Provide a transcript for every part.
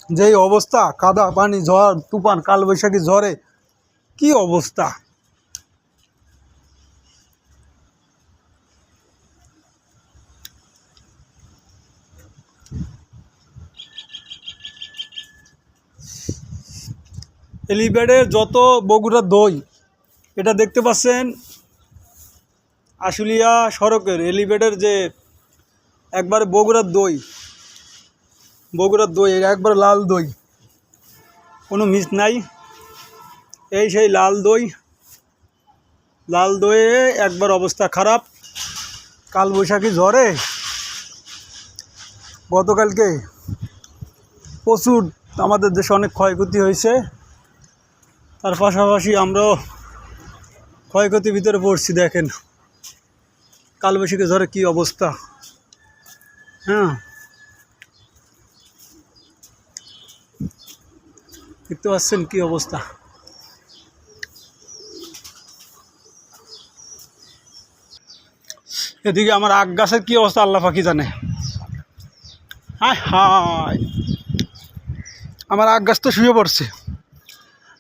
যেই অবস্থা, কাদা পানি, ঝড় তুফান, কালবৈশাখী ঝড়ে কি অবস্থা। এলিভেটের যত বগুড়ার দই, এটা দেখতে পাচ্ছেন আশুলিয়া সড়কের এলিভেটের যে একবারে বগুড়ার দই একবার লাল দই, কোনো মিস নাই। এই সেই লাল দইয়ে একবার অবস্থা খারাপ। কালবৈশাখী ঝড়ে গতকালকে প্রচুর আমাদের দেশে অনেক ক্ষয়ক্ষতি হয়েছে। তার পাশাপাশি আমরাও ক্ষয়ক্ষতির ভিতরে পড়ছি। দেখেন কালবৈশাখী ঝড়ে কী অবস্থা। হ্যাঁ, দেখতে পাচ্ছেন কী অবস্থা। এদিকে আমার আখ গাছের কী অবস্থা আল্লাহ পাকি জানে। হায় হায়, আমার আখ গাছ তো শুয়ে পড়ছে।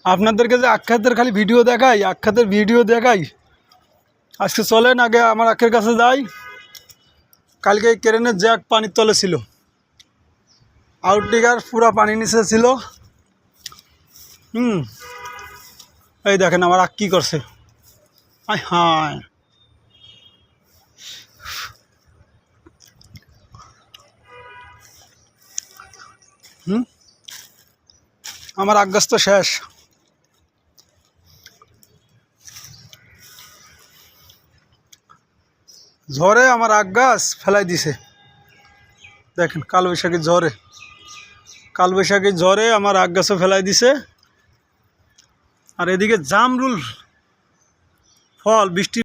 আপনাদেরকে যে আখ্যাতের খালি ভিডিও দেখাই, আজকে চলেন আগে আমার আখের কাছে যাই। কালকে এই ক্রেনের জ্যাক পানির তলে ছিল, আউটডিগার পুরা পানি নিচে ছিল। এই দেখেন আমার আখ কী করছে। হায় হায়, আমার আখ গাছ তো শেষ। ঝড়ে আমার আখ গাছ ফেলাই দিছে। দেখেন কালবৈশাখী ঝড়ে আমার আখ গাছও ফেলাই দিছে। আর এদিকে জামরুল ফল বৃষ্টি